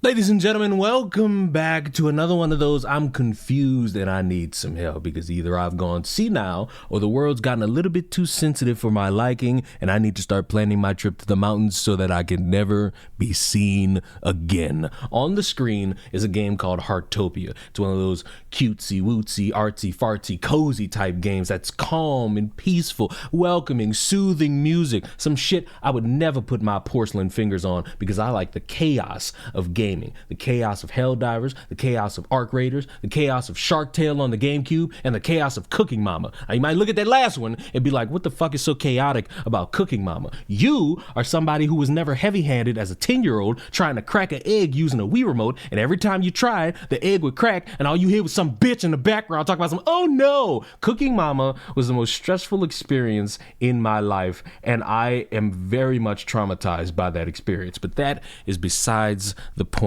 Ladies and gentlemen, welcome back to another one of those I'm confused and I need some help because either I've gone senile or the world's gotten a little bit too sensitive for my liking and I need to start planning my trip to the mountains so that I can never be seen again. On the screen is a game called Heartopia. It's one of those cutesy, wootsy, artsy, fartsy, cozy type games that's calm and peaceful, welcoming, soothing music, some shit I would never put my porcelain fingers on because I like the chaos of gaming. The chaos of Helldivers, the chaos of Arc Raiders, the chaos of Shark Tale on the GameCube, and the chaos of Cooking Mama. Now, you might look at that last one and be like, what the fuck is so chaotic about Cooking Mama? You are somebody who was never heavy-handed as a 10-year-old trying to crack an egg using a Wii remote, and every time you tried, the egg would crack, and all you hear was some bitch in the background talking about some, oh no! Cooking Mama was the most stressful experience in my life, and I am very much traumatized by that experience, but that is besides the point.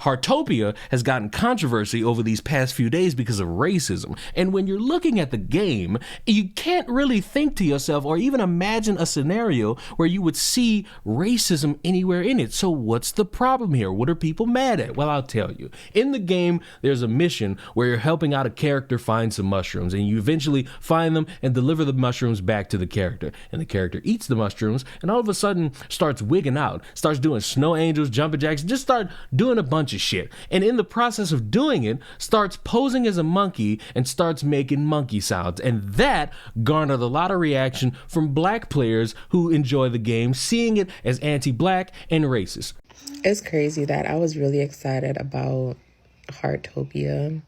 Heartopia has gotten controversy over these past few days because of racism. And when you're looking at the game, you can't really think to yourself or even imagine a scenario where you would see racism anywhere in it. So what's the problem here? What are people mad at? Well, I'll tell you. In the game, there's a mission where you're helping out a character find some mushrooms, and you eventually find them and deliver the mushrooms back to the character. And the character eats the mushrooms and all of a sudden starts wigging out, starts doing snow angels, jumping jacks, just start doing a bunch of shit. And in the process of doing it, starts posing as a monkey and starts making monkey sounds. And that garnered a lot of reaction from black players who enjoy the game, seeing it as anti-black and racist. It's crazy that I was really excited about Heartopia.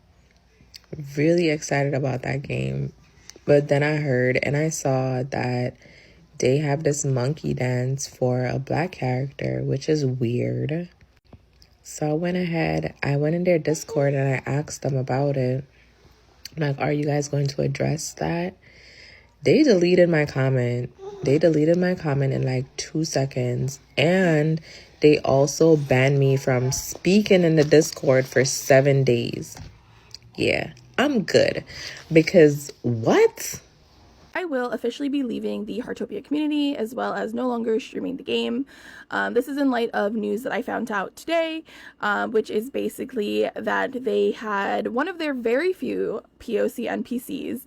Really excited about that game. But then I heard and I saw that they have this monkey dance for a black character, which is weird. So I went in their Discord and I asked them about it. I'm like, are you guys going to address that? They deleted my comment. In like 2 seconds. And they also banned me from speaking in the Discord for 7 days. Yeah, I'm good. Because what? I will officially be leaving the Heartopia community as well as no longer streaming the game. This is in light of news that I found out today, which is basically that they had one of their very few POC NPCs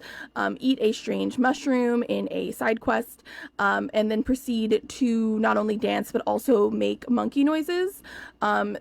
eat a strange mushroom in a side quest and then proceed to not only dance but also make monkey noises.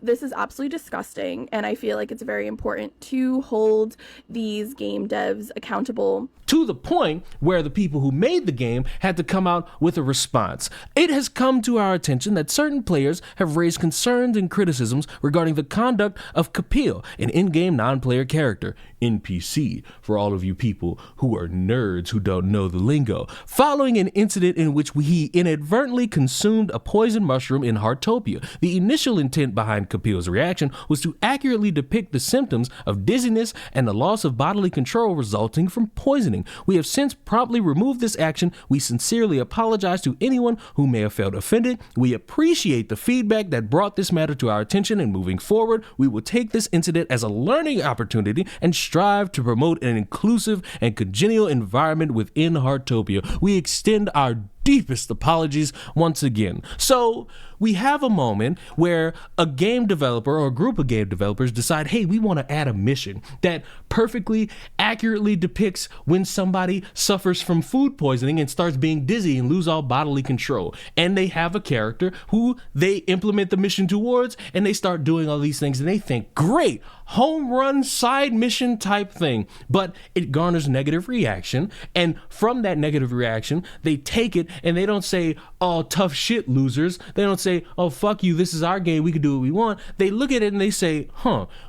This is absolutely disgusting, and I feel like it's very important to hold these game devs accountable. To the point where the people who made the game had to come out with a response. It has come to our attention that certain players have raised concerns and criticisms regarding the conduct of Kapil, an in-game non-player character, NPC, for all of you people who are nerds who don't know the lingo, following an incident in which he inadvertently consumed a poison mushroom in Heartopia. The initial intent behind Kapil's reaction was to accurately depict the symptoms of dizziness and the loss of bodily control resulting from poisoning. We have since promptly removed this action. We sincerely apologize to anyone who may have felt offended. We appreciate the feedback that brought this matter to our attention, and moving forward, we will take this incident as a learning opportunity and strive to promote an inclusive and congenial environment within Heartopia. We extend our deepest apologies once again. So we have a moment where a game developer or a group of game developers decide, hey, we want to add a mission that perfectly accurately depicts when somebody suffers from food poisoning and starts being dizzy and lose all bodily control. And they have a character who they implement the mission towards, and they start doing all these things, and they think, great, home run side mission type thing. But it garners negative reaction, and from that negative reaction, they take it and they don't say, oh, tough shit, losers. They don't say, oh, fuck you, this is our game, we can do what we want. They look at it and they say,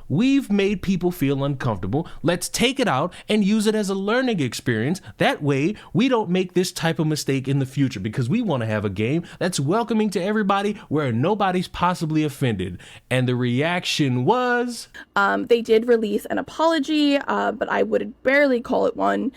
we've made people feel uncomfortable. Let's take it out and use it as a learning experience. That way, we don't make this type of mistake in the future, because we want to have a game that's welcoming to everybody where nobody's possibly offended. And the reaction was... They did release an apology, but I would barely call it one.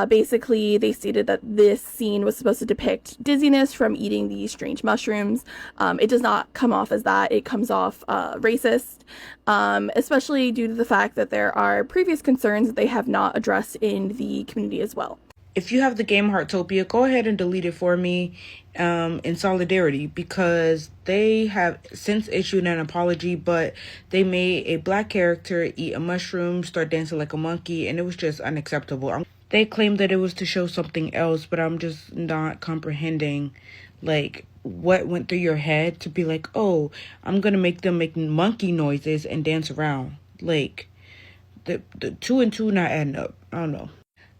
Basically, they stated that this scene was supposed to depict dizziness from eating these strange mushrooms. It does not come off as that. It comes off racist, especially due to the fact that there are previous concerns that they have not addressed in the community as well. if you have the game Heartopia, go ahead and delete it for me in solidarity, because they have since issued an apology, but they made a black character eat a mushroom, start dancing like a monkey, and it was just unacceptable. They claimed that it was to show something else, but I'm just not comprehending, like, what went through your head to be like, oh, I'm gonna make them make monkey noises and dance around. Like, the two and two not adding up. I don't know.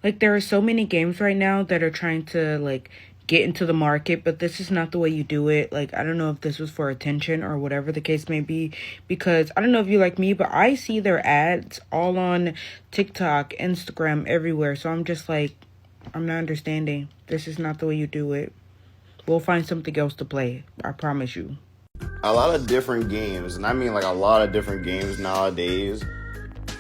Like, there are so many games right now that are trying to, like, get into the market, but this is not the way you do it. Like, I don't know if this was for attention or whatever the case may be, because I don't know if you like me, but I see their ads all on TikTok, Instagram, everywhere. So I'm just like, I'm not understanding. This is not the way you do it. We'll find something else to play. I promise you. A lot of different games, and I mean like a lot of different games nowadays,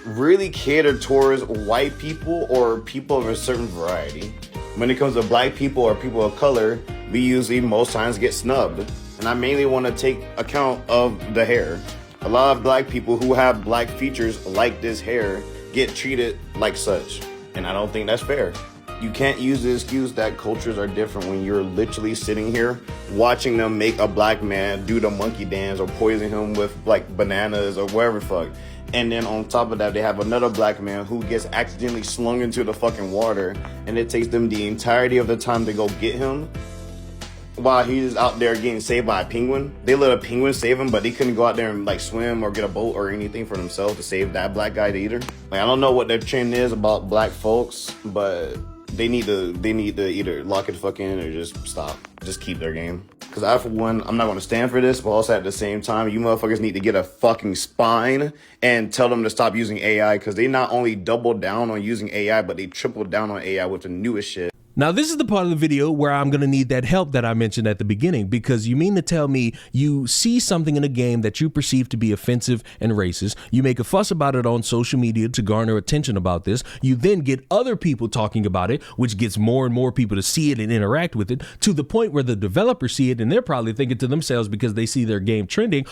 really cater towards white people or people of a certain variety. When it comes to black people or people of color, we usually most times get snubbed. And I mainly want to take account of the hair. A lot of black people who have black features like this hair get treated like such. And I don't think that's fair. You can't use the excuse that cultures are different when you're literally sitting here watching them make a black man do the monkey dance or poison him with like bananas or whatever the fuck. And then on top of that, they have another black man who gets accidentally slung into the fucking water, and it takes them the entirety of the time to go get him while he's out there getting saved by a penguin. They let a penguin save him, but they couldn't go out there and like swim or get a boat or anything for themselves to save that black guy either. Like, I don't know what their trend is about black folks, but they need to either lock it the fuck in or just stop. Just keep their game. Because I, for one, I'm not going to stand for this, but also at the same time, you motherfuckers need to get a fucking spine and tell them to stop using AI, because they not only doubled down on using AI, but they tripled down on AI with the newest shit. Now, this is the part of the video where I'm going to need that help that I mentioned at the beginning, because you mean to tell me you see something in a game that you perceive to be offensive and racist. You make a fuss about it on social media to garner attention about this. You then get other people talking about it, which gets more and more people to see it and interact with it, to the point where the developers see it and they're probably thinking to themselves, because they see their game trending,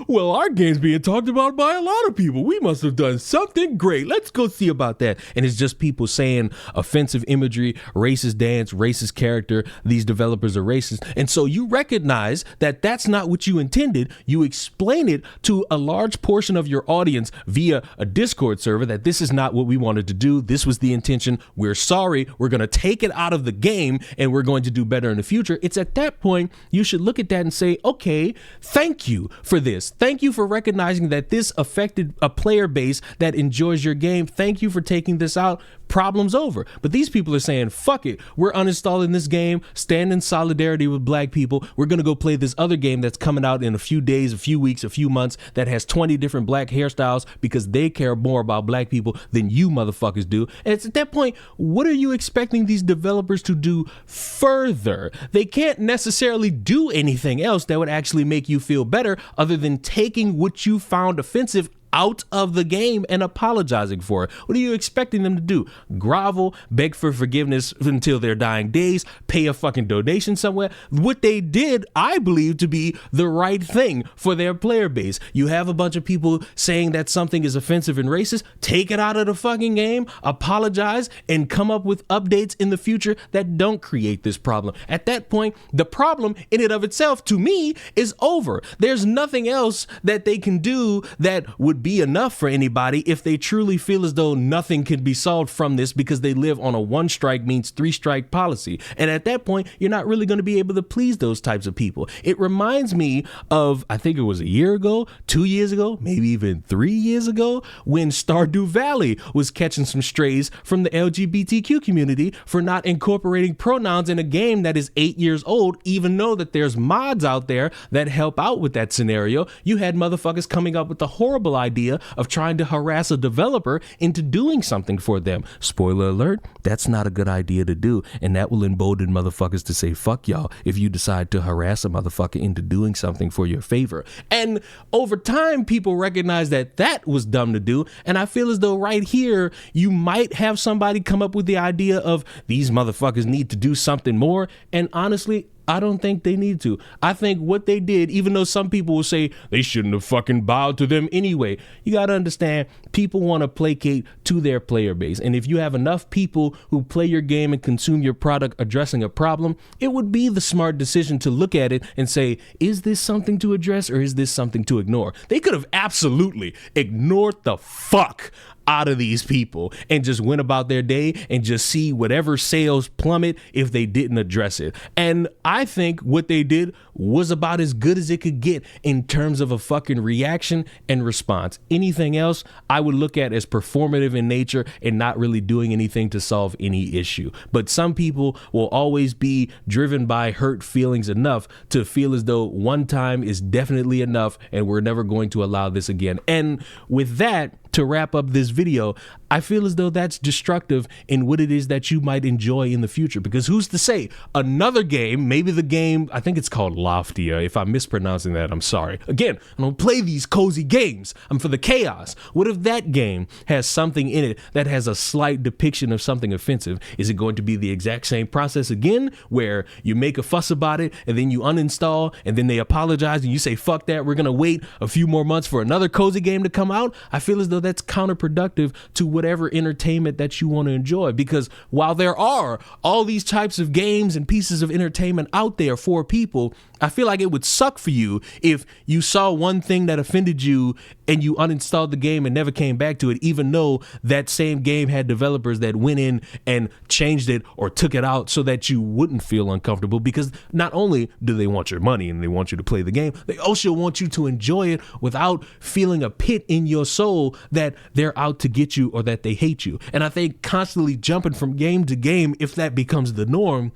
well, our game's being talked about by a lot of people. We must have done something great. Let's go see about that. And it's just people saying offensive imagery, racist dance, racist character, these developers are racist. And so you recognize that that's not what you intended. You explain it to a large portion of your audience via a Discord server that this is not what we wanted to do. This was the intention. We're sorry. We're going to take it out of the game and we're going to do better in the future. It's at that point you should look at that and say, okay, thank you for this. Thank you for recognizing that this affected a player base that enjoys your game. Thank you for taking this out. Problem's over. But these people are saying, fuck it, we're uninstalling this game, stand in solidarity with black people. We're going to go play this other game that's coming out in a few days, a few weeks, a few months that has 20 different black hairstyles because they care more about black people than you motherfuckers do. And it's at that point, what are you expecting these developers to do further? They can't necessarily do anything else that would actually make you feel better other than taking what you found offensive out of the game and apologizing for it. What are you expecting them to do? Grovel, beg for forgiveness until their dying days, pay a fucking donation somewhere? What they did, I believe, to be the right thing for their player base. You have a bunch of people saying that something is offensive and racist, take it out of the fucking game, apologize, and come up with updates in the future that don't create this problem. At that point, the problem in and of itself, to me, is over. There's nothing else that they can do that would be enough for anybody if they truly feel as though nothing can be solved from this, because they live on a one strike means three strike policy. And at that point, you're not really going to be able to please those types of people. It reminds me of, I think it was a year ago, 2 years ago, maybe even 3 years ago, when Stardew Valley was catching some strays from the LGBTQ community for not incorporating pronouns in a game that is 8 years old, even though that there's mods out there that help out with that scenario. You had motherfuckers coming up with the horrible idea of trying to harass a developer into doing something for them. Spoiler alert, that's not a good idea to do, and that will embolden motherfuckers to say fuck y'all if you decide to harass a motherfucker into doing something for your favor. And over time, people recognize that that was dumb to do, and I feel as though right here you might have somebody come up with the idea of these motherfuckers need to do something more, and honestly, I don't think they need to. I think what they did, even though some people will say they shouldn't have fucking bowed to them anyway, you got to understand people want to placate to their player base. And if you have enough people who play your game and consume your product addressing a problem, it would be the smart decision to look at it and say, is this something to address or is this something to ignore? They could have absolutely ignored the fuck out of these people and just went about their day and just see whatever sales plummet if they didn't address it. And I think what they did was about as good as it could get in terms of a fucking reaction and response. Anything else I would look at as performative in nature and not really doing anything to solve any issue. But some people will always be driven by hurt feelings enough to feel as though one time is definitely enough and we're never going to allow this again. And with that, to wrap up this video, I feel as though that's destructive in what it is that you might enjoy in the future. Because who's to say another game, maybe the game, I think it's called Loftia. If I'm mispronouncing that, I'm sorry. Again, I don't play these cozy games. I'm for the chaos. What if that game has something in it that has a slight depiction of something offensive? Is it going to be the exact same process again, where you make a fuss about it and then you uninstall and then they apologize and you say, fuck that, we're going to wait a few more months for another cozy game to come out? I feel as though that's counterproductive to whatever entertainment that you want to enjoy, because while there are all these types of games and pieces of entertainment out there for people, I feel like it would suck for you if you saw one thing that offended you and you uninstalled the game and never came back to it, even though that same game had developers that went in and changed it or took it out so that you wouldn't feel uncomfortable. Because not only do they want your money and they want you to play the game, they also want you to enjoy it without feeling a pit in your soul that they're out to get you or that they hate you. And I think constantly jumping from game to game, if that becomes the norm,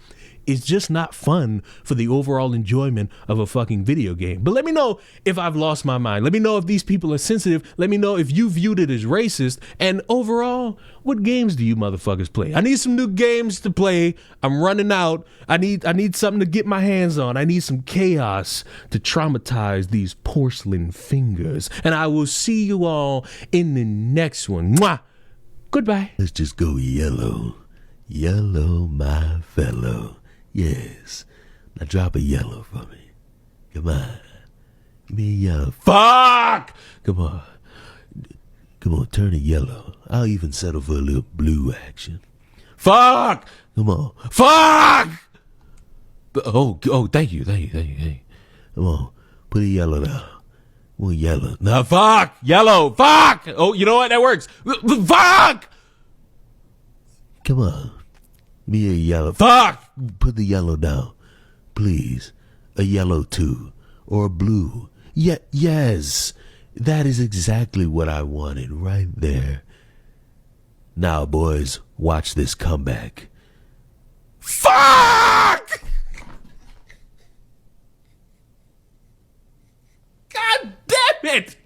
is just not fun for the overall enjoyment of a fucking video game. But let me know if I've lost my mind. Let me know if these people are sensitive. Let me know if you viewed it as racist. And overall, what games do you motherfuckers play? I need some new games to play. I'm running out. I need something to get my hands on. I need some chaos to traumatize these porcelain fingers. And I will see you all in the next one. Mwah! Goodbye. Let's just go yellow. Yellow, my fellow. Yes. Now drop a yellow for me. Come on. Give me a yellow. Fuck! Come on. Come on, turn it yellow. I'll even settle for a little blue action. Fuck! Come on. Fuck! Oh, thank you. Come on. Put a yellow down. Well, yellow. Now, fuck! Yellow! Fuck! Oh, you know what? That works. Fuck! Come on. Me a yellow. Fuck! Put the yellow down. Please. A yellow too. Or a blue. Yes. That is exactly what I wanted right there. Now, boys, watch this comeback. Fuck! God damn it!